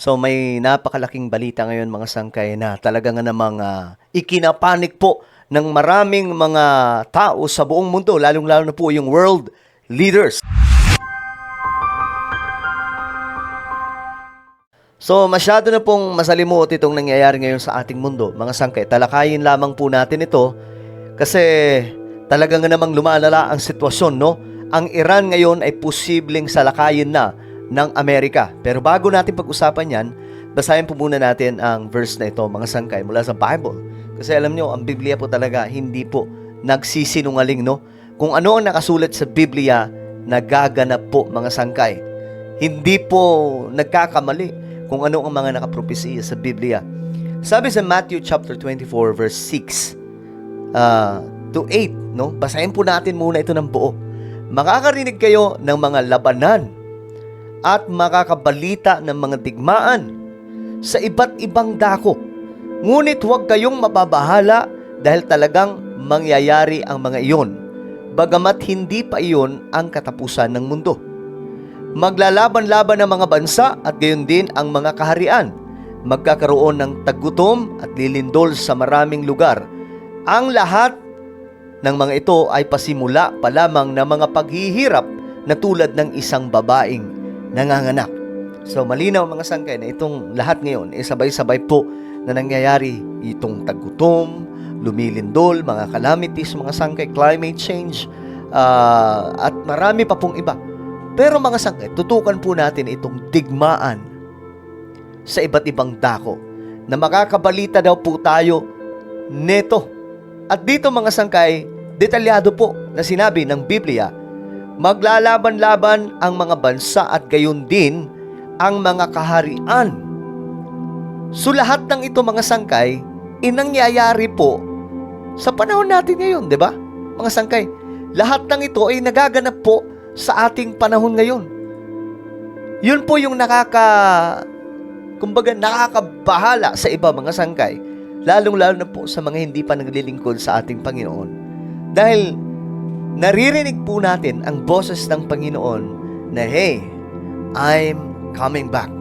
So may napakalaking balita ngayon mga sangkay na talaga nga namang ikinapanik po ng maraming mga tao sa buong mundo, lalong-lalo na po yung world leaders. So masyado na pong masalimuot itong nangyayari ngayon sa ating mundo, mga sangkay. Talakayin lamang po natin ito kasi talaga nga namang lumalala ang sitwasyon, no? Ang Iran ngayon ay posibleng salakayin na ng Amerika. Pero bago natin pag-usapan yan, basahin po muna natin ang verse na ito, mga sangkay, mula sa Bible. Kasi alam nyo, ang Biblia po talaga hindi po nagsisinungaling, no? Kung ano ang nakasulat sa Biblia, nagaganap po, mga sangkay. Hindi po nagkakamali kung ano ang mga nakapropesiya sa Biblia. Sabi sa Matthew chapter 24 verse 6 to 8, no? Basahin po natin muna ito ng buo. Makakarinig kayo ng mga labanan at makakabalita ng mga digmaan sa iba't ibang dako. Ngunit huwag kayong mababahala dahil talagang mangyayari ang mga iyon, bagamat hindi pa iyon ang katapusan ng mundo. Maglalaban-laban ang mga bansa at gayon din ang mga kaharian. Magkakaroon ng taggutom at lilindol sa maraming lugar. Ang lahat ng mga ito ay pasimula pa lamang ng mga paghihirap na tulad ng isang babaeng nanganganak. So malinaw mga sangkay na itong lahat ngayon ay sabay-sabay po na nangyayari. Itong taggutom, lumilindol, mga calamities, mga sangkay, climate change, at marami pa pong iba. Pero mga sangkay, tutukan po natin itong digmaan sa iba't ibang dako na makakabalita daw po tayo neto. At dito mga sangkay, detalyado po na sinabi ng Biblia, maglalaban-laban ang mga bansa at gayon din ang mga kaharian. So lahat ng ito mga sangkay, inangyayari po sa panahon natin ngayon, di ba? Mga sangkay, lahat ng ito ay nagaganap po sa ating panahon ngayon. Yun po yung nakakabahala sa iba mga sangkay, lalong-lalo na po sa mga hindi pa naglilingkod sa ating Panginoon. Dahil naririnig po natin ang boses ng Panginoon na, hey, I'm coming back.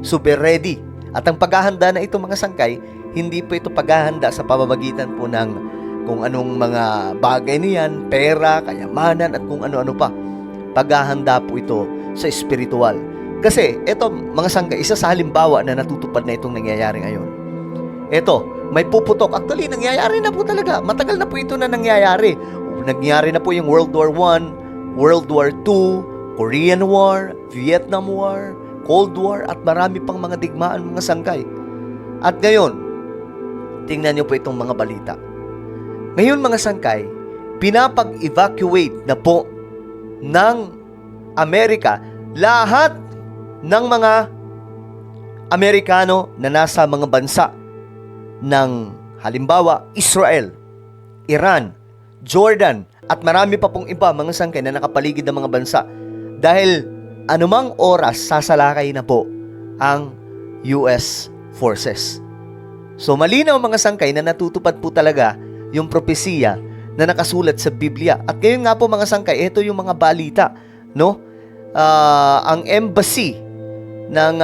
Super ready. At ang paghahanda na ito mga sangkay, hindi po ito paghahanda sa pamamagitan po ng kung anong mga bagay niyan, pera, kayamanan, at kung ano-ano pa. Paghahanda po ito sa espiritual. Kasi ito mga sangkay, isa sa halimbawa na natutupad na itong nangyayari ngayon. Ito, may puputok. Actually, nangyayari na po talaga. Matagal na po ito na nangyayari. Nangyayari na po yung World War I, World War II, Korean War, Vietnam War, Cold War, at marami pang mga digmaan mga sangkay. At ngayon, tingnan niyo po itong mga balita. Ngayon mga sangkay, pinapag-evacuate na po ng Amerika lahat ng mga Amerikano na nasa mga bansa ng halimbawa Israel, Iran, Jordan, at marami pa pong iba mga sangkay na nakapaligid ng mga bansa dahil anumang oras sasalakay na po ang US forces. So malinaw mga sangkay na natutupad po talaga yung propesiya na nakasulat sa Biblia. At ngayon nga po mga sangkay, ito yung mga balita, no? Ang embassy ng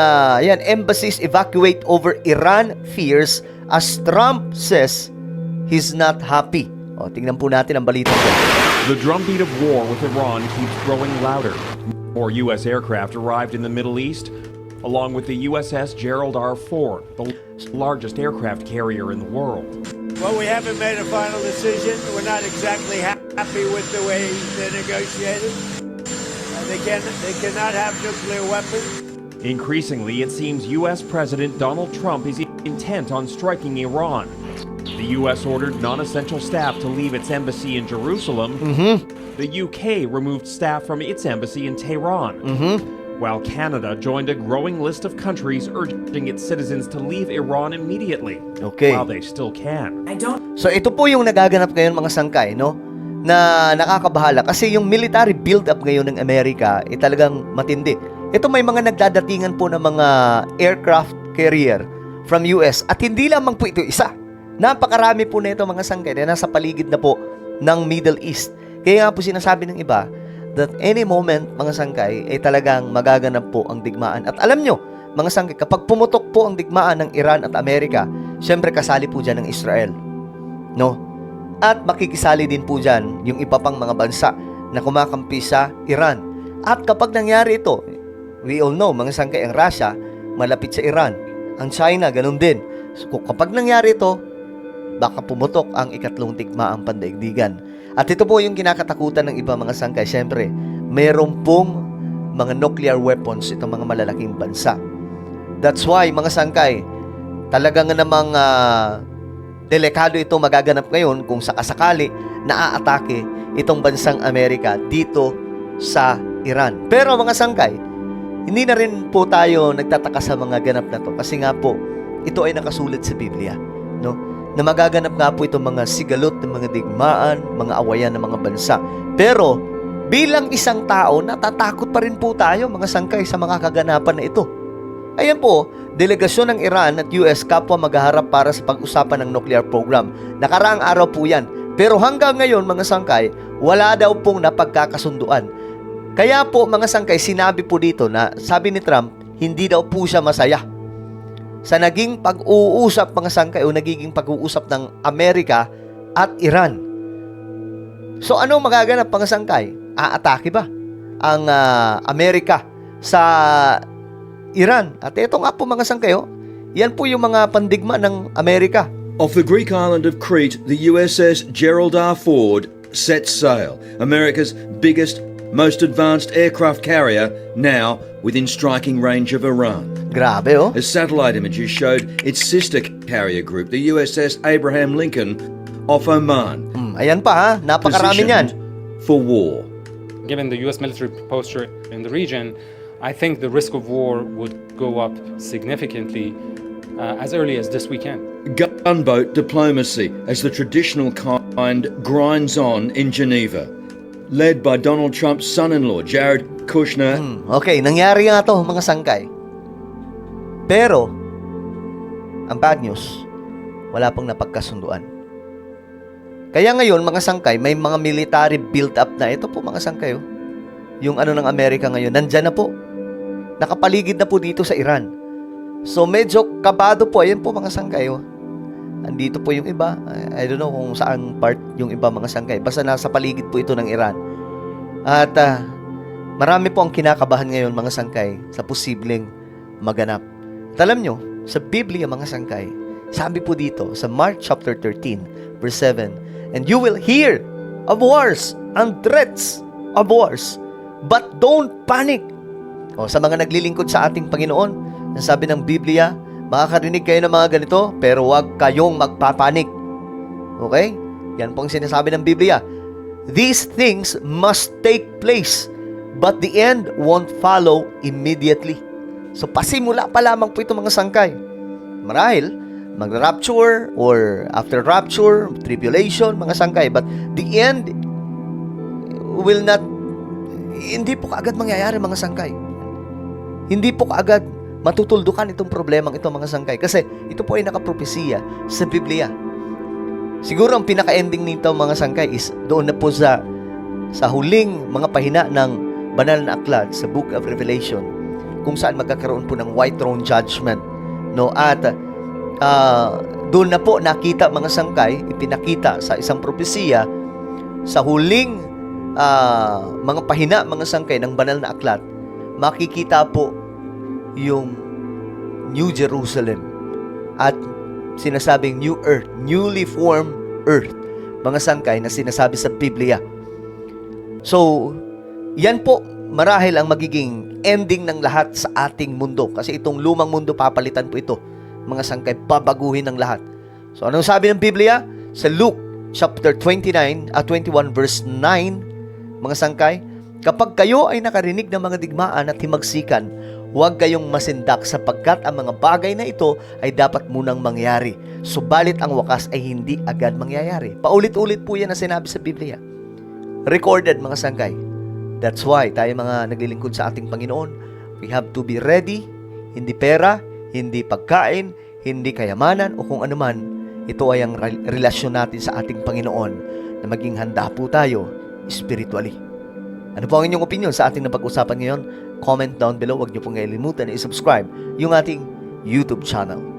embassies evacuate over Iran fears as Trump says he's not happy. O, tingnan po natin ang balita ko. The drumbeat of war with Iran keeps growing louder. More U.S. aircraft arrived in the Middle East, along with the USS Gerald R. Ford, the largest aircraft carrier in the world. Well, we haven't made a final decision. We're not exactly happy with the way they're negotiated. They cannot have nuclear weapons. Increasingly, it seems U.S. President Donald Trump is intent on striking Iran. The U.S. ordered non-essential staff to leave its embassy in Jerusalem. The UK removed staff from its embassy in Tehran. While Canada joined a growing list of countries urging its citizens to leave Iran immediately, while they still can. So ito po yung nagaganap ngayon mga sangkay, no? Na nakakabahala kasi yung military build-up ngayon ng Amerika ay talagang matindi. Ito may mga nagdadatingan po ng mga aircraft carrier from US at hindi lamang po ito isa. Napakarami po na ito mga sangkay na nasa paligid na po ng Middle East. Kaya nga po sinasabi ng iba that any moment mga sangkay ay talagang magaganap po ang digmaan. At alam nyo, mga sangkay, kapag pumutok po ang digmaan ng Iran at Amerika, syempre kasali po dyan ng Israel. No? At makikisali din po dyan yung iba pang mga bansa na kumakampi sa Iran. At kapag nangyari ito, we all know, mga sangkay, ang Russia, malapit sa Iran. Ang China, ganun din. So, kapag nangyari ito, baka pumutok ang ikatlong digmaang pandaigdigan. At ito po yung kinakatakutan ng iba mga sangkay. Siyempre, mayroon pong mga nuclear weapons itong mga malalaking bansa. That's why, mga sangkay, talagang namang delikado ito magaganap ngayon kung sakasakali na aatake itong bansang Amerika dito sa Iran. Pero mga sangkay, hindi na rin po tayo nagtataka sa mga ganap na to kasi nga po, ito ay nakasulat sa Biblia, no? Na magaganap nga po itong mga sigalot ng mga digmaan, mga awayan ng mga bansa. Pero bilang isang tao, natatakot pa rin po tayo mga sangkay sa mga kaganapan na ito. Ayan po, delegasyon ng Iran at US kapwa maghaharap para sa pag-usapan ng nuclear program. Nakaraang araw po yan. Pero hanggang ngayon mga sangkay, wala daw pong napagkakasunduan. Kaya po mga sangkay, sinabi po dito na sabi ni Trump, hindi daw po siya masaya sa naging pag-uusap mga sangkay o nagiging pag-uusap ng Amerika at Iran. So ano magaganap mga sangkay? Aatake ba ang Amerika sa Iran? At ito nga po mga sangkay, yan po yung mga pandigma ng Amerika. Off the Greek island of Crete, the USS Gerald R. Ford sets sail. America's biggest, most advanced aircraft carrier, now within striking range of Iran. Grabe, oh. As satellite images showed its sister carrier group, the USS Abraham Lincoln, off Oman, Ayan pa, ha? Napakarami niyan. for war. Given the US military posture in the region, I think the risk of war would go up significantly as early as this weekend. Gunboat diplomacy as the traditional kind grinds on in Geneva, led by Donald Trump's son-in-law, Jared Kushner. Okay, nangyari nga to mga sangkay. Pero, ang bad news, wala pang napagkasunduan. Kaya ngayon, mga sangkay, may mga military build-up na. Ito po mga sangkay, yung ano ng Amerika ngayon, nandyan na po. Nakapaligid na po dito sa Iran. So, medyo kabado po. Ayan po mga sangkay, andito po yung iba. I don't know kung saan part yung iba mga sangkay. Basta nasa paligid po ito ng Iran. At marami po ang kinakabahan ngayon mga sangkay sa posibleng maganap. At alam nyo, sa Biblia mga sangkay, sabi po dito sa Mark chapter 13 verse 7, "And you will hear of wars and threats of wars, but don't panic." O, sa mga naglilingkod sa ating Panginoon, sabi ng Biblia, makakarinig kayo ng mga ganito, pero huwag kayong magpapanik. Okay? Yan pong sinasabi ng Biblia. These things must take place, but the end won't follow immediately. So, pasimula pa lamang po ito mga sangkay. Marahil, mag-rapture or after rapture, tribulation, mga sangkay. But the end will not, hindi po kaagad mangyayari mga sangkay. Hindi po kaagad matutuldukan itong problemang ito mga sangkay. Kasi ito po ay nakapropesiya sa Biblia. Siguro ang pinaka-ending nito mga sangkay is doon na po sa huling mga pahina ng banal na aklat sa Book of Revelation, kung saan magkakaroon po ng white throne judgment, no? At doon na po nakita mga sangkay, ipinakita sa isang propesiya sa huling mga pahina mga sangkay ng banal na aklat, makikita po yung New Jerusalem at sinasabing new earth, newly formed earth, mga sangkay na sinasabi sa Biblia. So, yan po marahil ang magiging ending ng lahat sa ating mundo. Kasi itong lumang mundo, papalitan po ito. Mga sangkay, babaguhin ng lahat. So, anong sabi ng Biblia? Sa Luke chapter 21 verse 9, mga sangkay, "Kapag kayo ay nakarinig ng mga digmaan at himagsikan, huwag kayong masindak sapagkat ang mga bagay na ito ay dapat munang mangyari. Subalit ang wakas ay hindi agad mangyayari." Paulit-ulit po yan na sinabi sa Biblia. Recorded mga sangkay. That's why tayo mga naglilingkod sa ating Panginoon, we have to be ready, hindi pera, hindi pagkain, hindi kayamanan o kung anuman. Ito ay ang relasyon natin sa ating Panginoon na maging handa po tayo spiritually. Ano po ang inyong opinion sa ating napag-usapan ngayon? Comment down below. Huwag niyo pong kalimutan i-subscribe yung ating YouTube channel.